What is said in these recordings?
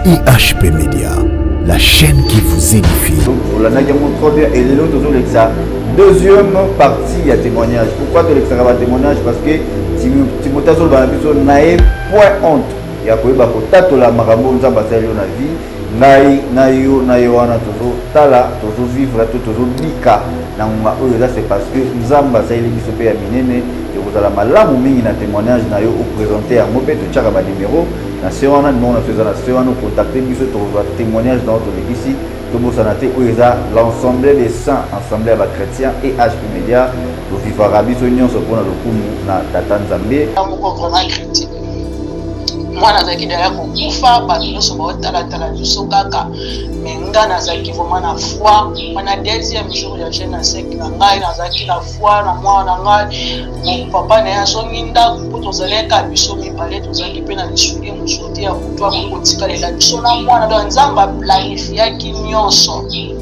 IHP Média, la chaîne qui vous édifie. Deuxième partie à témoignage. Pourquoi tu l'extras témoignage? Parce que Timothée n'a point honte. Il y a que la marambo nzamba sali na vie. Nayo wana tozo tala tozo vivre tozo bika na ngwa oyo là c'est parce que nzamba sali biso pe ya minene et vous allez malamu mingi na témoignage na yo au présenter à mopé to tchaka ba numéro na sewana non na faisana sewana contacter biso to témoignage dans ton ici comme sanate oyo l'ensemble des saints assemblée à chrétiens et HP Média to vivra biso nyonso pona lokumu na tata nzambe mwana azalaki dala kokufa bato nyonso baotalatala biso kaka me nga nazalaki vraimen na foi wana deuxième jour ya jeune aseki na ngai nazalaki na foi na mwana na ngai papa na ye azongi ndako mpo tozalaka biso mibale tozalaki mpe na lisuli mosusu te ya kutu akoki kotikalela biso na mwana do nzambe aplanifiaki nyonso me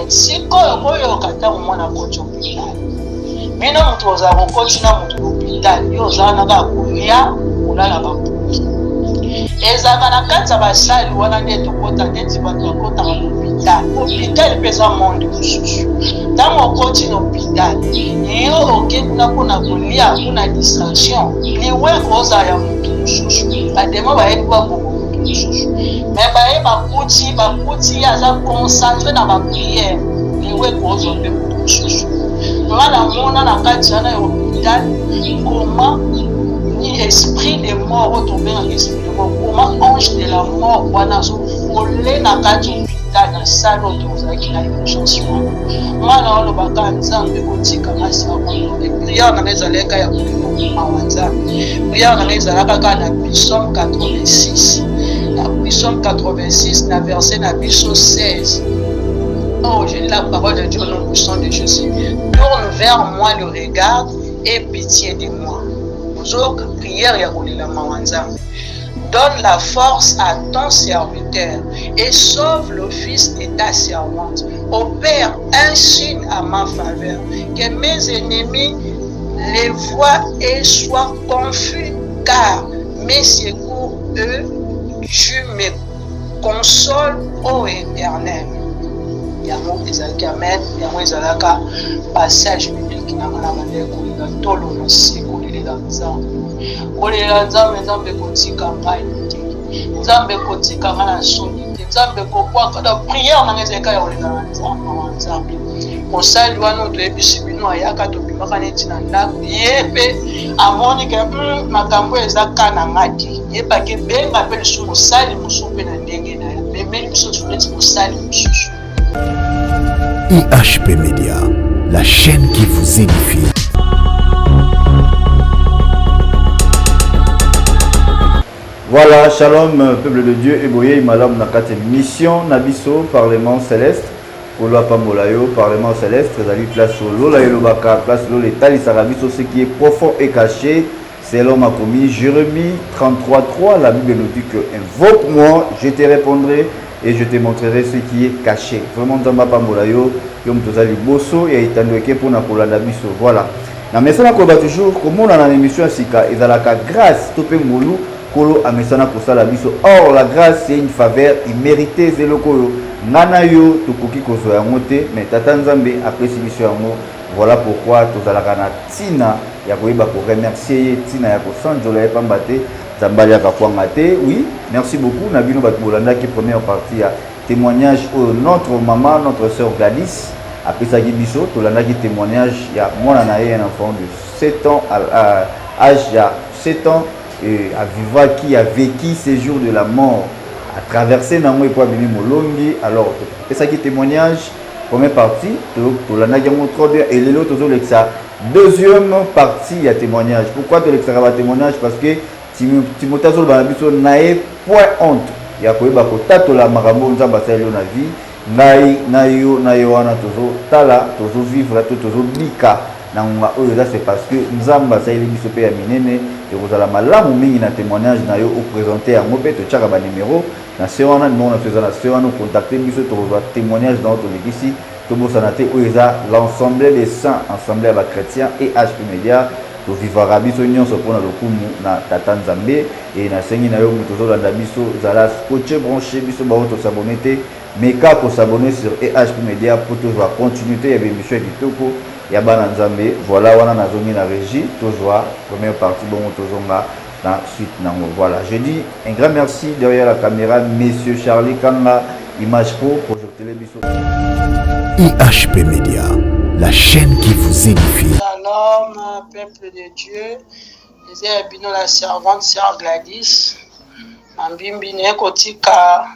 sikoyo koyoka ntango mwana akoti hôpital bino moto ozala kokoti na moto hôpital yo ozala naka kolia kolala bapo ezaka na kati ya basali wana nde tokota neti bato bakotaka na hôpital mpe eza monde mosusu ntango okoti na hôpital yo oke kuna mpona kolia mpona distraction liweko ozala ya motu mosusu bademo bayebi baboko motu mosusu me baye bakuti aza concentre na bapriere liweko ozwa mpe motu mosusu nga na mona na kati wana ya hôpital koma esprit de mort retombé en esprit de mort comment ange de la mort wana zo volé na kati hôpital na salle autorisaki na urgence mwana olobaka nzambe kotika masi bakono prière na ezaleka ya kolima mawa nzambe prière na ezalaka kaka na psaume 86 na psaume 86 na verset na biso 16. Oh, j'ai lu la parole de Dieu au nom puissant de Jésus. Tourne vers moi le regard et pitié de moi. Prière ya mawanzambe. Donne la force à ton serviteur et sauve le fils de ta servante. Opère un signe à ma faveur, que mes ennemis les voient et soient confus, car mes secours, eux, tu me consoles, ô Éternel. Yango ezalaki amen, yango ezalaka passage biblique na ngana bandeko ina tolo na siko lilela nzambe. Kolela nzambe nzambe kotika ngai te. Nzambe kotika nga na soni te. Nzambe kokwaka da prière na ngezeka ya kolela na nzambe. Mosali wana toyebisi bino ayaka tobimaka neti na ndako ye mpe amoni ke makambo eza kana ngati ye pake benga mpe lisusu mosali mosusu mpe na ndenge na ye memeli biso tuneti mosali mosusu. IHP Média, la chaîne qui vous édifie. Voilà, shalom, peuple de Dieu, Eboye, Malam Nakate, mission Nabiso, Parlement Céleste, Polo Pamolayo, Parlement Céleste, Zali place Lola Elobaka, place Lola Tali Sarabiso, ce qui est profond et caché, c'est l'homme a commis. Jérémie 33:3, la Bible nous dit que invoque-moi, je te répondrai et je te montrerai ce qui est caché. Vraiment, Zamba Pamolayo, Yom Tozali Bosso, et Itandweke pour Nakola Nabiso. Voilà. Na mesana ko ba toujours comme on a dans l'émission Sika et dans la grâce topé molu kolo a mesana ko sala biso. Or la grâce c'est une faveur imméritée zeloko ngana yo tokoki ko zo yango te mais tata Nzambe après biso yango. Voilà pourquoi tozalaka na tina ya koyeba ko remercier tina ya ko sanjola ya pambate Zambali ya kwanga te. Oui, merci beaucoup na bino bat bolanda qui première partie ya témoignage au notre maman notre sœur Gladys. Après ça, Gibiso, tu l'as dit témoignage, il y a moi un enfant de 7 ans, à âge de 7 ans, et à vivre qui a vécu ces jours de la mort, à traverser Namou et Pouabini Molongi. Alors, et ça qui témoignage, première partie, tu l'as dit et l'autre, deuxième partie, il y a témoignage. Pourquoi tu l'extras témoignage? Parce que Timothée n'a point honte. Il y a que la marambo nzamba sali na vie. Nayo wana tozo tala tozo vivre tozo bika na ngwa oyo là c'est parce que nzamba sali biso pe ya minene et vous allez malamu mingi na témoignage na yo au présenter à mopé to tchaka ba numéro na sewana non na faisana sewana contacter biso to témoignage dans ton ici to bo sanate oyo l'ensemble des saints assemblée à chrétiens et HP Média to vivara biso nyonso pona lokumu na tata Nzambe et na sengi na yo muto zo landa biso zala scotché branché biso ba auto s'abonner te meka ko s'abonner sur EHP Media pour toujours continuer ya émission kitoko ya bana Nzambe. Voilà wana na zongi na régie toujours première partie bon tozonga na suite nango. Voilà, je dis un grand merci derrière la caméra monsieur Charlie Kanga Image Pro projeter les biso. IHP Media, la chaîne qui vous édifie. Shalom, peuple de Dieu. Les abino la servante sœur Gladys. Mambimbi nekotika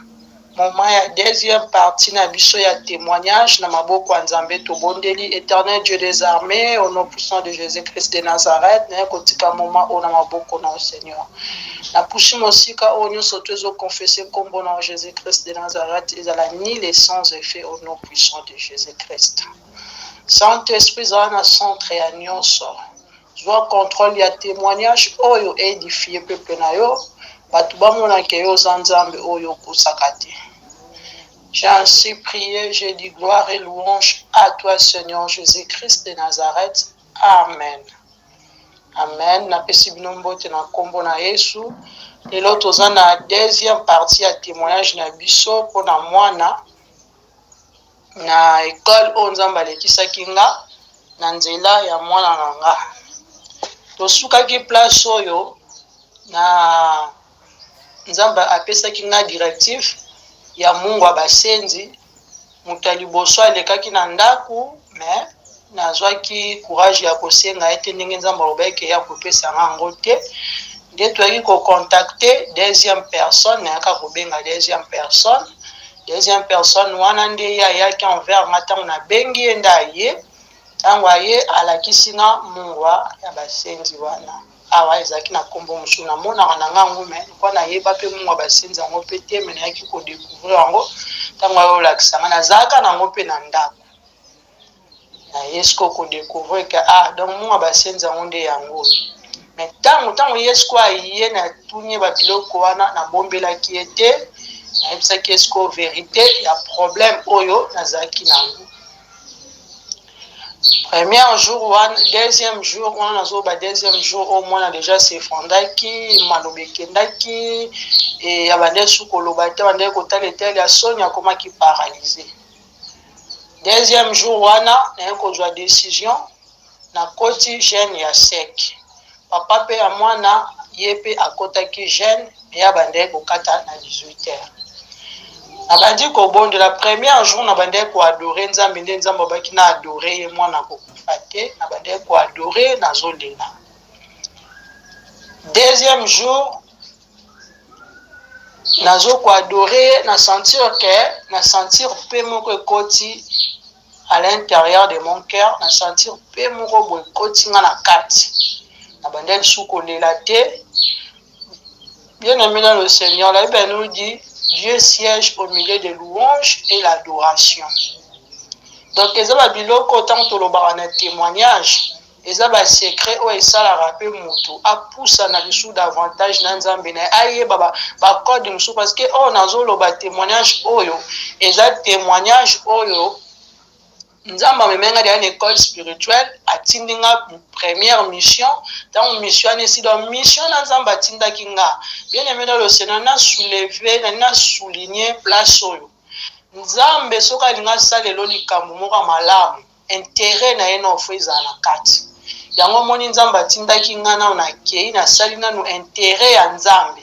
moment ya deuxième partie na biso ya témoignage na maboko ya Nzambe tobondeli éternel Dieu des armées au nom puissant de Jésus-Christ de Nazareth nekotika moment au na maboko na Seigneur. Na pushi mosika o nyonso tozo confesser kombo na Jésus-Christ de Nazareth ezala ni les sans effet au nom puissant de Jésus-Christ. Saint-Esprit zana centre ya nyonso. Zwa contrôle ya témoignage oyo édifier peuple na yo. Batu bamona ke yo Nzambe oyo kusaka te. J'ai ainsi prié, j'ai dit gloire et louange à toi Seigneur Jésus-Christ de Nazareth. Amen. Amen. Na pesi bino mbote na kombo na Yesu. Lelo toza na deuxième partie ya témoignage na biso pona mwana na école o Nzambe alekisaki nga na nzela ya mwana na nga. Tosukaki place oyo na Nzambe apesaki nga directive ya Mungu abasenzi mutu liboso alekaki na ndaku mais nazwaki courage ya kosenga ete ndenge Nzambe alobaki ya kopesa nga ngo te nde toyaki kocontacte deuxième personne nayaka kobenga deuxième personne wana nde ye ayaki envers nga ntango nabengi ye nde aye ntango aye alakisi nga mungwa ya basenzi wana awa ezalaki na kombo mosusu namonaka na ngango me mpo nayeba mpe mungwa basenzi yango mpe te me nayaki kodécouvrir yango ntango aye olakisa nga nazalaka nango mpe na ndako naye siko kodécouvrir ke donc mungwa basenzi yango nde yango me ntango ye siko aye natuni ye babiloko wana nabombelaki ye te nayebisaki ye siko vérité ya problème oyo nazalaki nango. Premier jour, deuxième jour, on a deuxième jour, au moins déjà c'est fondaki, malobekendaki, et y a des sous-kolobate, on a côté les tels, il y a Sonia comment qui paralysé. Deuxième jour, on a décision, na côté jeune ya sec. Papa pe à moi na yepe à côté qui jeune, et y a bandé au kata na 18h. Nabandi ko bon de la première jour nabandi ko adorer Nzambe Nzambe baki na adorer moi na ko kufate nabandi ko adorer na zolela. Deuxième jour nazo ko adorer na sentir pe moko ekoti à l'intérieur de mon cœur na sentir pe moko bo ekoti nga na kati nabandi suko lela te. Bien aimé dans le Seigneur la Bible nous dit Dieu siège au milieu des louanges et l'adoration. Donc, ils ont biloko autant que le témoignage, ils ont un secret où ils sont rappelé mutu, a poussé na bisu davantage na Nzambe na aye baba ba code musu parce que on a zo le témoignage oyo, ils ont témoignage oyo. Nzamba memenga de une école spirituelle atindinga première mission dans mission ici dans mission Nzamba tinda kinga bien aimé dans le Seigneur na soulever na souligner place oyo Nzambe soka linga salelo likambo moko malamu intérêt na eno ofeza na kati yango moni Nzamba tinda kinga na na kei na salina no intérêt ya Nzambe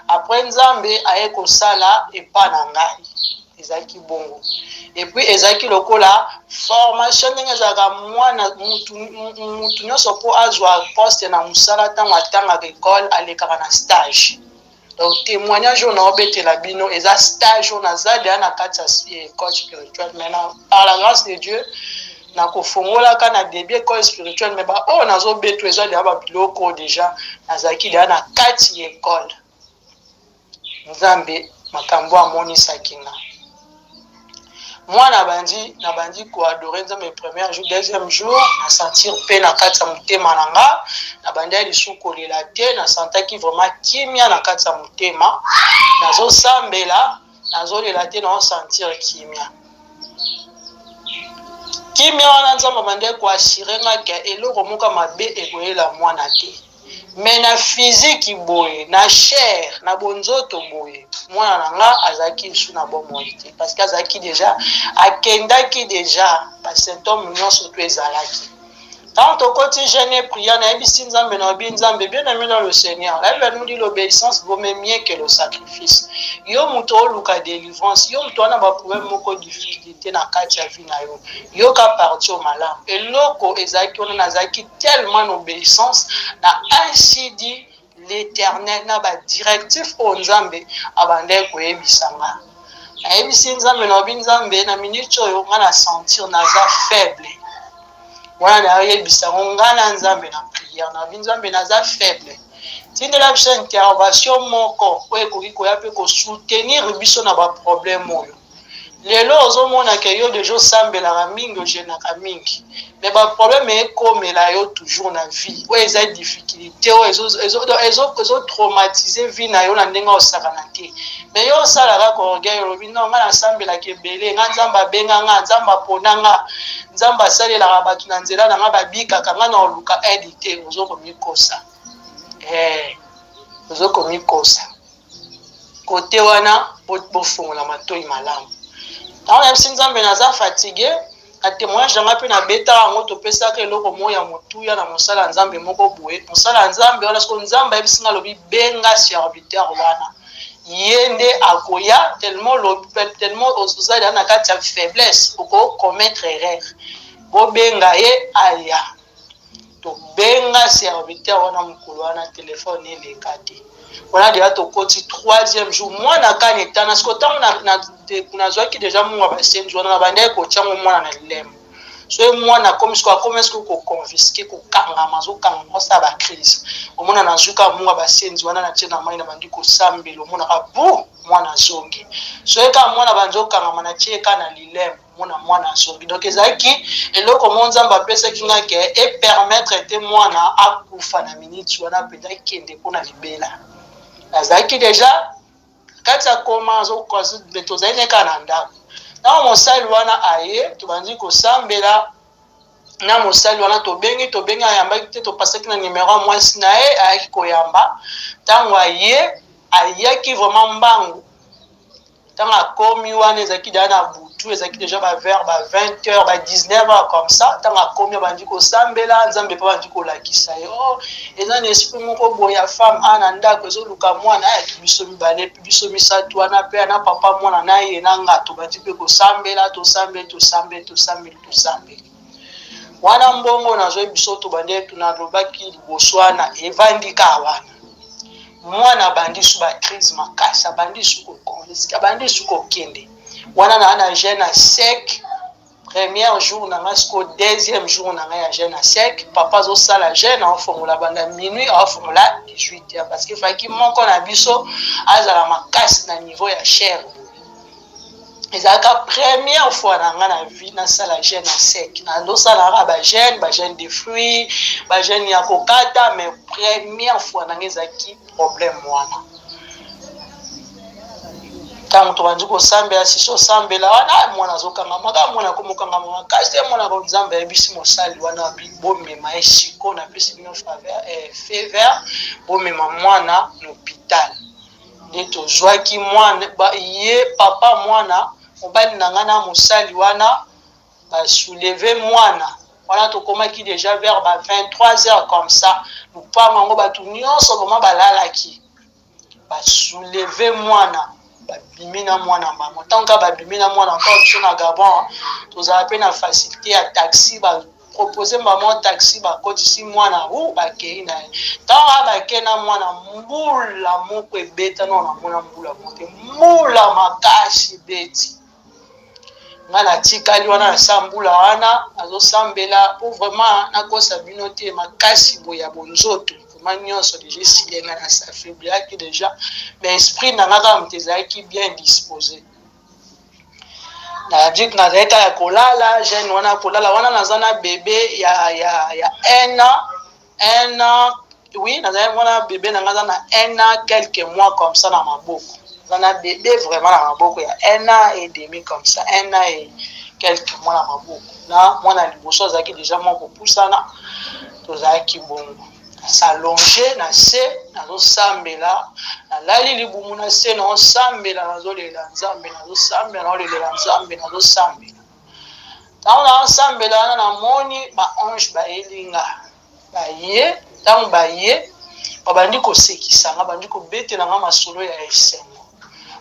après Nzambe aye ko sala epa na ngai ezaki bongo. Et puis ezaki lokola formation ngezaka mwana mutu nyonso po azwa poste na musala tango atanga école alekaka na stage. Donc témoignage on obetela bino eza stage on azali na kati ya école spirituelle maintenant par la grâce de Dieu na kofongola kana début école spirituelle mais ba on azo beto ezali ba biloko déjà nazaki na kati ya école. Nzambe makambo amoni sakinga. Moi, na bandi ko adorer Nzambe premier jour, deuxième jour, na sentir pe na kati ya mutema nanga, na bandi ali suko lela te, na sentaki vraiment kimia na kati ya mutema, nazo sambela, nazo lela te na sentir kimia. kimia wana nzambe bande koassure nga ke eloko moko mabe ekoyela mwana te mais na physique boye na chair na bonzoto boye mwana na nga azalaki lisu na bomoi te parce que azalaki déjà akendaki déjà basymptôme nyonso to ezalaki. Tant au côté jeûne prière, na ebisi nzambe na obi nzambe bien aimé dans le Seigneur. La Bible nous dit l'obéissance vaut même mieux que le sacrifice. Yo muto oluka délivrance, yo muto na ba problème moko difficulté na kati ya vie na yo. Yo ka partir au malam. Eloko ezaki on nazaki tellement d'obéissance na ainsi dit l'Éternel na ba directif o nzambe abande ko ebisanga. Na ebisi nzambe na obi nzambe na minute oyo ngana sentir naza faible. Wana na yebisa ngana nzambe na prière na nzambe naza faible tindela biso intervention moko oyo ekoki koya mpe kosoutenir biso na baproblème oyo lelo ozomona ke yo deja osambelaka mingi ogenaka mingi mais baproblème ekomela yo toujours na vie oyo eza difficulté oyo ezotraumatize vie na yo na ndenge osakana te mais yo osalaka korgueil olobi no nga nasambelaka ebele nga nzambe abenga nga nzambe apona nga nzambe asalelaka bato na nzela na nga babikaka nga na oluka aide te ozokomikosa ozokomikosa kote wana bofungola matoi malamu ntango nayebisi nzambe naza fatigue na témoignage nanga mpe nabetaka yango topesaka eloko moko ya motuya na mosala ya nzambe moko boye mosala ya nzambe wana siko nzambe ayebisi nga alobi benga serviteur wana ye nde akoya tellement ozali na kati ya faiblesse okokommettre erreur bobenga ye aya tobenga serviteur wana mokolo wana telefone eleka te wana deja tokoti 3e jour mwana kani etana siko ntango nazwaki deja mungu ya basenzi wana na bandeki kotiango mwana na lilemo so mwana komi siko akomi siko koconfiske kokangama azokangama osala bacrise omona nazwika mungu ya basenzi wana na tie na mai na bandi kosambela omonaka bu mwana azongi so eka mwana banzokangama na tie eka na lilemo mwana azongi donc ezalaki eloko mo nzambe apesaki nga ke epermettre te mwana akufa na minute wana mpenza ekende mpona libela azalaki deja kati ya koma tozali neka na ndako ntango mosali wana aye tobandi kosambela na mosali wana tobengi ayambaki te topasaki na numero ya mwasi na ye ayaki koyamba ntango ayaki vraiment mbangu ntango akomi wana ezalaki deja na butu ezalaki deja bavers ba 20h ba 19h comme ça ntango akomi abandi kosambela nzambe mpe abandi kolakisa ye eza na esprit moko boye ya femme ana ndako ezoluka mwana ayaki biso mibale mpe biso misato wana mpe ana papa mwana na ye na nga tobandi mpe kosambela tosambeli wana mbongo nazwi biso tobandi tunalobaki liboso wana evandika wana mwana bandi su ba crise makasi abandi su kokonviske abandi su kokende wana na jeune à sec premier jour na nga siko deuxième jour na nga ya jeune à sec papa azosala jeune aofongola banda minuit aofongola 18h parce que faki moko na biso azala makasi na niveau ya chair ezalaka première fois na nga na vie nasala jeune à sec nazosalaka bagene de fruits bagene ya kokata mais première fois na nga ezalaki problème wana ntango tobandi kosambela sisi osambela wana mwana azokangama kaka mwana akomokangama makasi te mwana nzambe ayebisi mosali wana bomema ye siko napesi bino faveur bomema mwana na hôpital nde tozwaki mwana ye papa mwana mobali na nga na mosali wana basouleve mwana wana tokomaki déjà vers ba 23h comme ça lupango yango bato nyonso boma balalaki basouleve mwana babimi na mwana mama ntango babimi na mwana encore biso na Gabon tozala mpe na facilité ya taxi bapropose mama taxi bakotisi mwana bakei na ye ntango bakei na mwana mbula moko ebeta no namona mbula moko te mbula makasi ebeti nga natikali wana nasa mbula wana azosambela po vraiment nakosa bino te makasi boye ya bonzoto vraiment nyonso deja esilenga na safaibliaki deja mais esprit na nga kaka moto ezalaki bien disposé nadik nazalaki ya kolala jeune wana kolala wana naza na bebe ya un an oui nazalaki wana bebe na nga aza na 1 an quelques mois comme ça na maboko on a bébé vraiment na maboko ya 1 an et demi comme ça 1 an et quelques mois na maboko na mwana liboso azalaki déjà moko pusana tozalaki bongo s'allonger na se nazosambela nalali libumu na se nazosambela nazolela nzambe nazosambela naolelela nzambe nazosambela ntango nazosambela wana namoni baange bayelinga baye ntango baye babandi kosekisanga bandi kobetelanga masolo ya esengo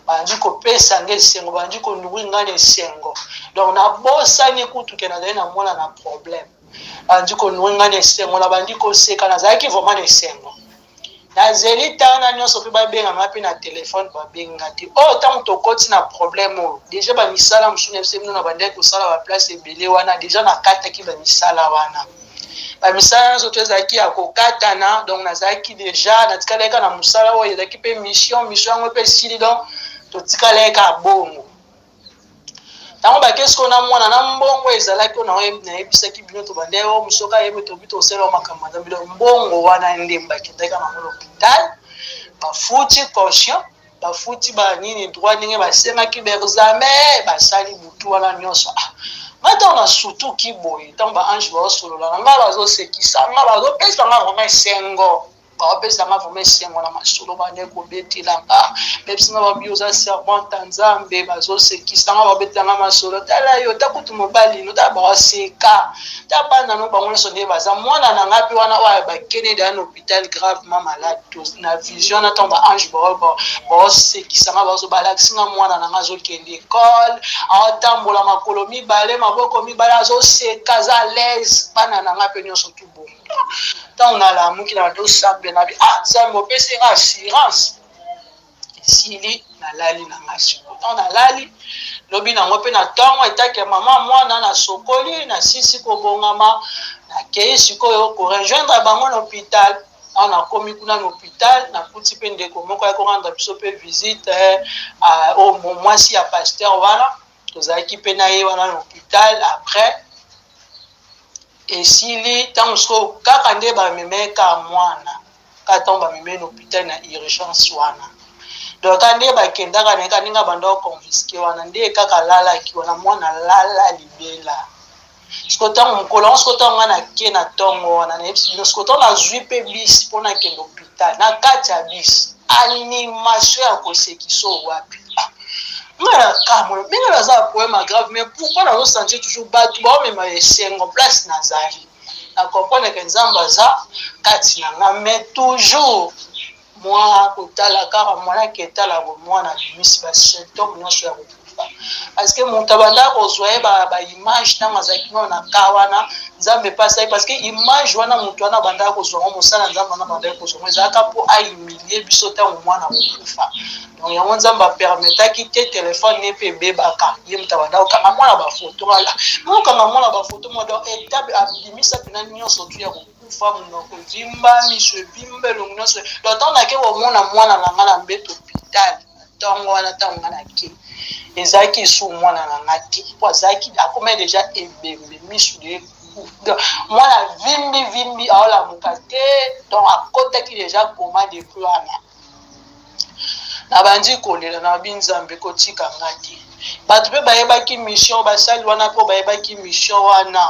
bandi kopesa nga esengo bandi konduki nga na esengo donc nabosani kutuke nazali namona na problème bandi konduki nga na esengo na bandi koseka nazalaki vraiment na esengo nazeli ntana nyonso mpe babenganga mpe na telefone babenga te oyo ntango tokoti na problème oyo déjà bamisala mosusu na biso bino na bandaki kosala baplace ebele wana déjà nakataki bamisala wana bamisala nyonso to ezalaki ya kokatana donc nazalaki déjà natikalaka na mosala oyo ezalaki mpe mission yango mpe esili donc totikalaka bongo ntango bakesiko na mwana na mbongo ezalaki oyo nayebisaki bino tobande oyo mosoka ayebe tobi tosala o makambo ya nzambe mbongo wana nde bakendaki nango l'hôpital bafuti caution bafuti banini droit ndenge basengaki baexamen basali butu wana nyonso nga ntango na surtout kiboye ntango baange baosolola na nga bazosekisa nga bazopesa nga vraimen esengo baopesanga vraimen esengo na masolo bande kobetelanga bebisinga babi oza servante ya nzambe bazosekisanga babetelanga masolo tala yo takutu mobali no tala baoseka ta bana no bango nyonso nde baza mwana na nga mpe wana oyo bakende deya na hôpital gravement malade na vision na ntango baange baosekisanga balakisanga mwana na nga azokende ekole aotambola makolo mibale maboko mibale azoseka aza lese bana na nga mpe nyonso tu bongo ntango nalamuki na badosambe na bi nzambe opesi nga assurance esili nalali na nga siko ntango nalali lobi nango mpe na ntongo etake mama mwana nasokoli nasisi kobongama nakei sikoyo korejoindre bango na hôpital awa nakomi kuna na hôpital nakuti mpe ndeko moko ya korendre biso mpe visite mwasi ya paster wana tozalaki mpe na ye wana na hôpital après esili ntango sikoyo kaka nde bamemeka mwana kaka ntango bameme na hôpital na urgence wana donc nde bakendaka neka ndenge banda oconfiske wana nde kaka lalaki wana mwana lala libela siko ntango mokolo yango siko ntango nga nake na ntongo wana nayebisi bino siko ntango nazwi mpe bisi mpo nakende hôpital na kati ya bisi animation ya kosekiso wapi benga naza problème grave mais pourquoi nazosentir toujours bato baomema esengo place nazali nakomprendre ke nzambe aza kati na nga mais toujours mwa kotala kaka mwanaki etala bomwana bimisi basymptôme nyonso ya kokufa parce que moto abanda kozwa ye baimage ntango azalaki nao na ka wana nzambe epasaki parce que image wana moto wana abandaka kozwango mosala nzambe wana abandaki kozwango ezalaka mpo ahumilie biso ntango mwana kokufa donc yango nzambe apermetaki te telefone ne mpe ebebaka ye moto abanda kokanga mwana bafoto wala mokanga mwana bafoto mo donc etape abimisa mpena nyonso tu ya kokufa monoko evimba miso evimba elongo nyonso donc ntango nake komona mwana na nga na mbeto hôpital ntongo wana ntango nga nake ezalaki esu mwana na nga te po azalaki akoma deja ebembe misu de mwana vimbi aolamuka te donc akotaki deja koma depuis wana nabandi kolela na binzambe kotika nga te bato mpe bayebaki mission basali wana mpo bayebaki mission wana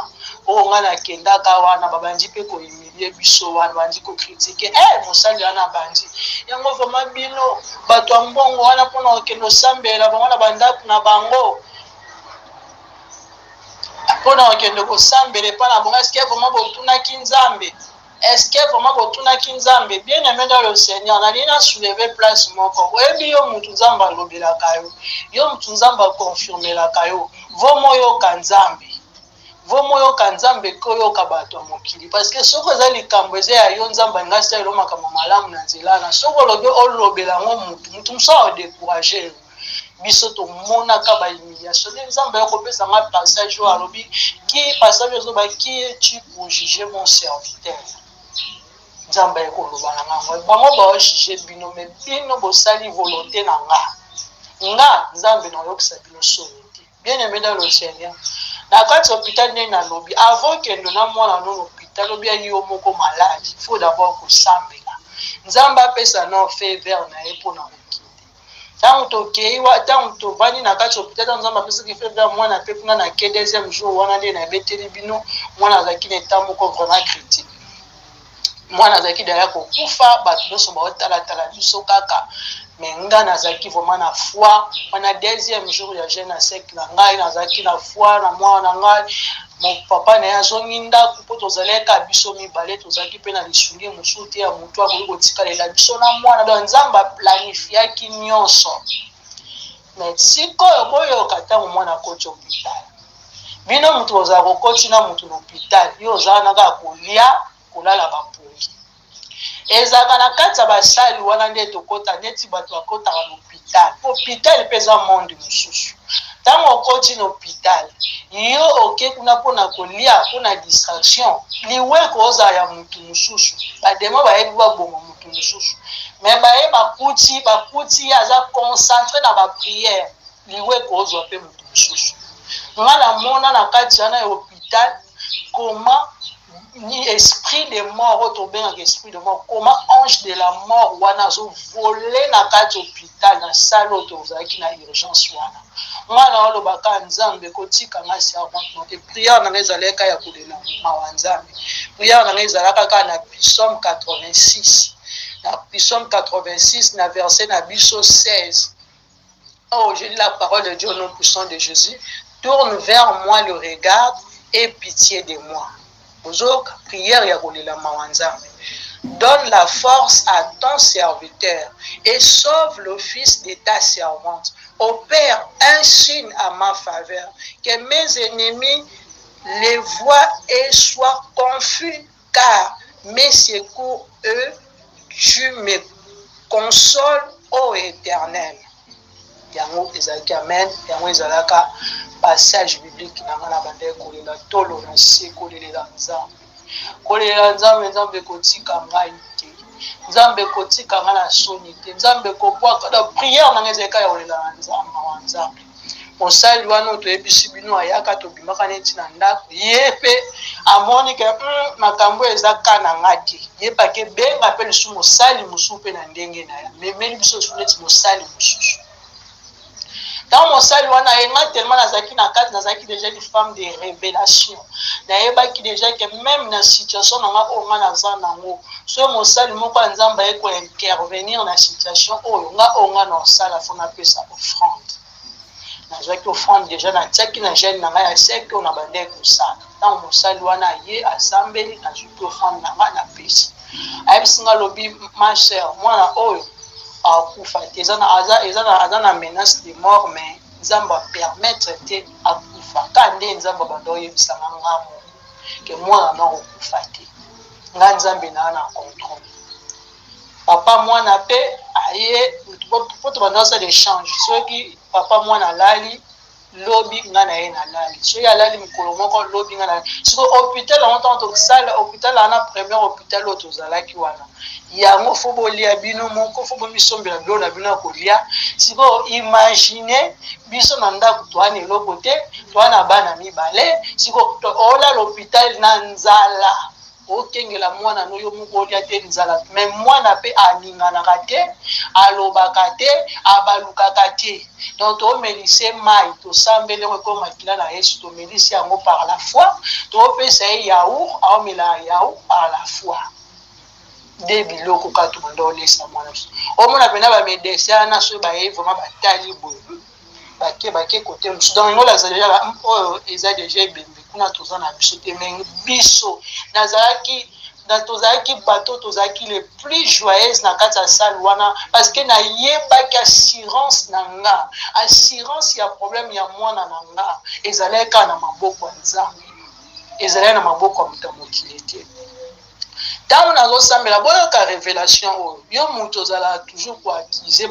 oyo nga nakendaka wana babandi mpe kohumilie biso wana bandi kokritike mosali wana bandi yango vraimen bino bato ya mbongo wana mpona kokende osambela bango na bandako na bango mpona kokende kosambela epa na bango eske vraimen botunaki nzambe eske vraiment botunaki nzambe bien aimé dans le Seigneur nali na soulever place moko oyebi yo mutu nzambe alobelaka yo mutu nzambe akonfirmelaka yo vomoyoka nzambe koyoka bato ya mokili parce que soko eza likambo eza ya yo nzambe alingi asala makambo malamu na nzela na soko olobi olobela yango mutu mosu aodécourage biso tomonaka bahumiliation nde nzambe akopesa nga passage oyo alobi ki passage ezoba qui es-tu pour juger mon serviteur nzambe ekoloba na ngango bango baojuge bino me bino bosali volonté na nga nzambe naoyokisa bino soni te bien aimé dans le Seigneur na kati hôpital nde nalobi avant kendo na mwana no hôpital lobi ya yo moko malade faut d'abord kosambela nzambe apesa no fait vert na ye mpona kokende Tant tokeiwa tant tovandi na kati hôpital nzamba pesa ki fait vers mwana pe kuna na ke deuxième jour wana nde na beteli bino mwana azaki na état moko vraiment critique mwana azaki daya kokufa bato nyonso baotalatala biso kaka me nga nazalaki vraiment na foi wana deuxième jour ya jeune na sek na ngai nazalaki na foi na mwana na ngai mon papa na ye azongi ndako mpo tozalaka biso mibale tozalaki mpe na lisungi mosusu te ya motu akoki kotikalela biso na mwana donc nzambe aplanifiaki nyonso me sikoyo boyoka ntango mwana akoti hôpital bino motu ozala kokoti na motu na hôpital yo ozala na kaka kolia kolala bapongi ezalaka na kati ya basali wana nde tokota neti bato bakotaka na hôpital hôpital mpe eza monde mosusu ntango okoti na hôpital yo oke kuna mpona kolia mpona distraction liweko ozala ya motu mosusu bademo bayebi babonga motu mosusu me baye bakuti aza concentré na bapriere liweko ozwa mpe motu mosusu nga namona na kati wana ya hôpital koma ni esprit de mort oyo tobengaka esprit de mort comment ange de la mort wana azovole na kati hôpital na sale oyo tozalaki na urgence wana mwana olobaka nzambe kotika nga servante te priere nanga ezalaka ya kolela mawa nzambe priere nanga ezalaka kaka na psaume 86 na psaume 86 na verset na biso 16 oh j'ai dit la parole de Dieu au nom puissant de Jésus tourne vers moi le regard et pitié de moi. Prière ya mawanzambe. Donne la force à ton serviteur et sauve le fils de ta servante. Opère un signe à ma faveur, que mes ennemis les voient et soient confus, car mes secours, eux, tu me consoles, ô Éternel. Yango ezalaki amen yango ezalaka passage biblique nanga na bande kolela tolo na se kolela nzambe nzambe kotika ngai te nzambe kotika nga na soni te nzambe kobwaka na prière nanga ezalaka ya kolela na nzambe mosali wana toyebisi bino ayaka tobimaka neti na ndako ye mpe amoni ke makambo eza ka na nga te ye pake benga mpe lisusu mosali mosusu mpe na ndenge na ye memeli biso lisusu neti mosali mosusu. Dans mon salut, on a tellement nazaki déjà une femme de révélation. Nayebaki déjà que même dans la situation, on a so mon salut, mon pas nzamba eko intervenir dans la situation où on a dans ça la fond appelle ça offrande. Nazaki offrande déjà na tsaki na jeune na ya sek on a bandé ko ça. Dans mon salut, on a yé assemblée na jupe offrande na pesi. Ayebisinga lobi ma chère, moi na oyo akufa te eza na menace de mort mais nzambe apermettre te akufa ka nde nzambe bando oyebisanga nga moko ke mwana na okufa te nga nzambe na na contrôle papa mwana mpe aye po tobanda osala échange soki papa mwana alali lobi nga na ye nalali soki alali mikolo moko lobi nga na siko hôpital yango ntango tokosala hôpital wana première hôpital oyo tozalaki wana yango fo bolia bino moko fo bomisombela bilo na bino ya kolia siko imagine biso na ndako twana eloko te twana bana mibale siko ola l'hôpital na nzala okengela mwana noyo moko olia te nzala me mwana mpe aninganaka te alobaka te abalukaka te donc tomelise mai tosambeli yango ekoma makila na yesu tomelisi yango par la foi topesa ye yaour aomela yaour par la foi de biloko ka tobanda olesa mwana omona pena bamedecin wana soki baye vraimen batali boye bake kote mosusu donc yango lazala oyo eza deja ebembe kuna toza na biso te me biso tozalaki bato tozalaki le plus joyeuse na kati ya sale wana parce que nayebaki assurance na nga assurance ya problème ya mwana na nga ezalaki kaka na maboko ya nzambe ezalaki na maboko ya moto ya mokili te ntango nazosambela boyoka révélation oyo yo moto ozala toujours koakize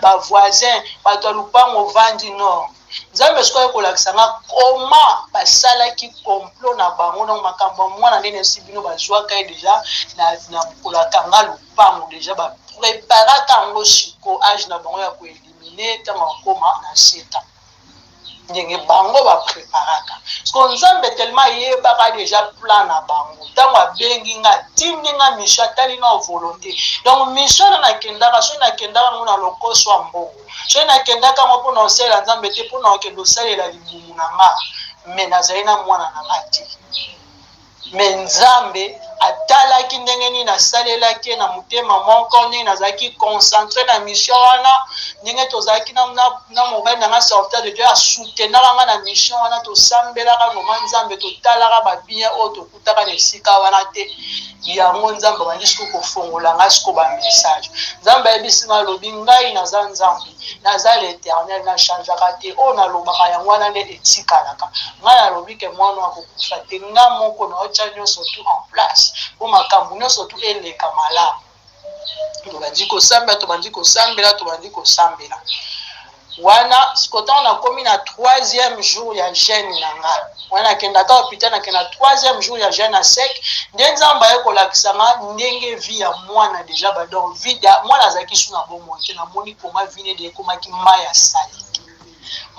bavoisin bato ya lupango ovandi nord nzambe sikoyo ekolakisanga koma basalaki complot na bango na makambo ya mwana ndenge esi bino bazwaka ye deja na kolakanga lupango deja bapreparaka yango siko age na bango ya koelimine ntango akoma na seta ndenge bango bapreparaka parce que nzambe tellement yebaka déjà plan na bango ntango abengi nga tindi nga mission atali nga volonté donc mission na nakendaka soki nakendaka ngo na lokoso ya mbongo soki nakendaka ngo mpona osalela nzambe te mpona okende osalela libumu na nga me nazali na mwana na nga te me nzambe atalaki ndenge nini nasalelaki na motema moko ndenge nazalaki concentré na mission wana ndenge tozalaki na mobali nanga serviteur de Dieu asoutenaka nga na mission wana tosambelaka vraimen nzambe totalaka babien oyo tokutaka na esika wana te yango nzambe abandi siko kofongola nga siko bamessage nzambe ayebisi nga alobi ngai naza nzambe naza l'éternel nachangeaka te oyo nalobaka yango wana nde etikalaka ngai nalobi ke mwana akokufa te nga moko naotya nyonso tout en place po makambo nyonso tu eleka malamu tobandi kosambela wana sikotango nakomi na 3e jour ya jeune na ngai wana nakendaka hôpital nakenda 3e jour ya jeune na sec nde nzambe ayekolakisa nga ndenge vie ya mwana deja badon vie mwana azalaki su na bomoi te namoni koma vine de ekomaki mai ya saliki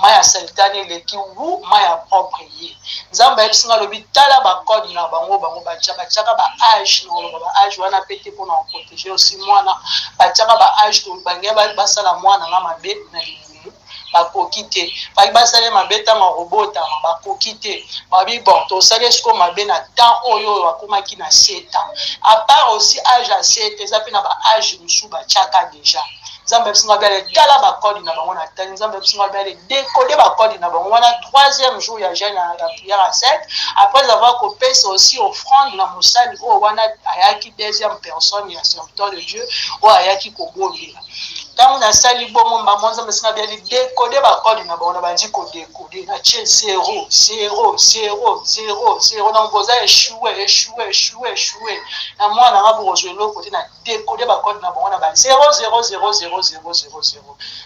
mai ya salitani eleki wu mai ya propre ye nzambe ayebisi nga alobi tala bakode na bango batiaka baage na koloba baage wana pe te mpona koprotege osi mwana batiaka baage tobange basala mwana nga mabe na libumu bakoki te baki basala mabe ntango akobotama bakoki te babi bon tosali siko mabe na temps oyo bakomaki na 7 ans à part aussi age ya 7 eza mpe na baage mosusu batiaka déjà nzambe bisinga bia tala bakode na bango na tali nzambe bisinga bia décoder bakode na bango wana 3e jour ya jeune na prière à 7 après avoir kopesa aussi offrande na mosali oyo wana ayaki 2e personne ya serviteur de Dieu oyo ayaki kobobela ntango nasali bongo mbamo nzambe bisinga bia décoder bakode na bango na bandi kodécoder na tie 0 0 0 0 0 na mboza échoué na mwana nga bokozwa eloko te na décoder bakode na bango na ba 0 0 0 0 0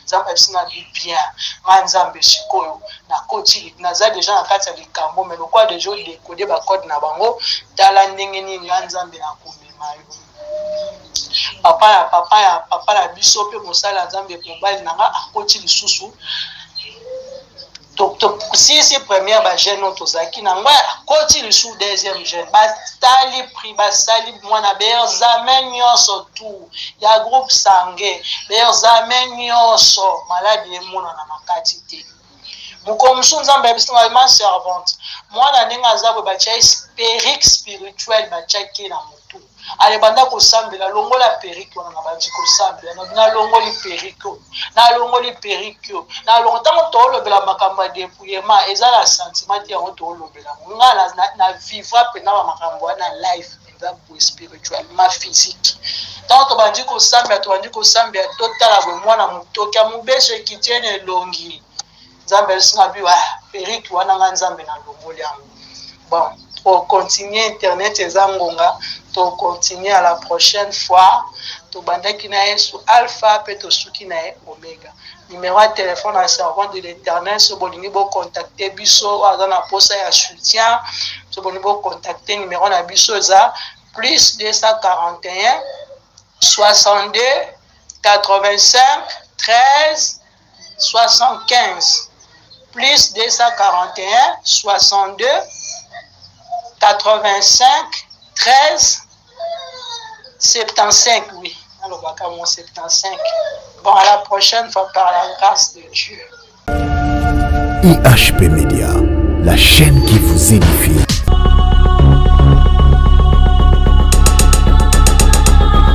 nzambe bisinga bien nga nzambe sikoyo nakoti naza deja na kati ya likambo me lokwa deja odécoder bakode na bango tala ndenge nini nga nzambe nakomema yo papa na biso mpe mosala ya nzambe mobali na nga akoti lisusu sisi première bajeune oyo tozalaki na ngai akoti lisusu 2e jeune basali prix basali mwana beexamen nyonso tu ya groupe sange beexamen nyonso maladi emonana na kati te moko mosusu nzambe yabisinga ma servante mwana ndenge aza boye batia perrique spirituel batiaki na motu ale banda kosambela longola perrique wana na bandi kosambela nalongoli perrique nalongo ntango toolobela makambo ya dépouillement eza na sentiment te yango toolobela nga na vivra mpena bamakambo wana life eza boye spirituellement physique ntango tobandi kosambela totala boye mwana motoki ya mobeso ekitiene elongi nzambe esinga biwa perrique wana nga nzambe na longoli yango bon tocontinue internet eza ngonga tocontinue à la prochaine fois tobandaki na ye su alpha mpe tosuki na ye omega numéro ya telefone ya servant de l'éternel so bolingi bocontacte biso aza na posa ya soutien so bolingi bocontacte numéro na biso eza plus 241 62 85 13 75 plus 241 62 85 13 75, oui. Alors, on 75. Bon, à la prochaine fois par la grâce de Dieu. IHP Media, la chaîne qui vous édifie.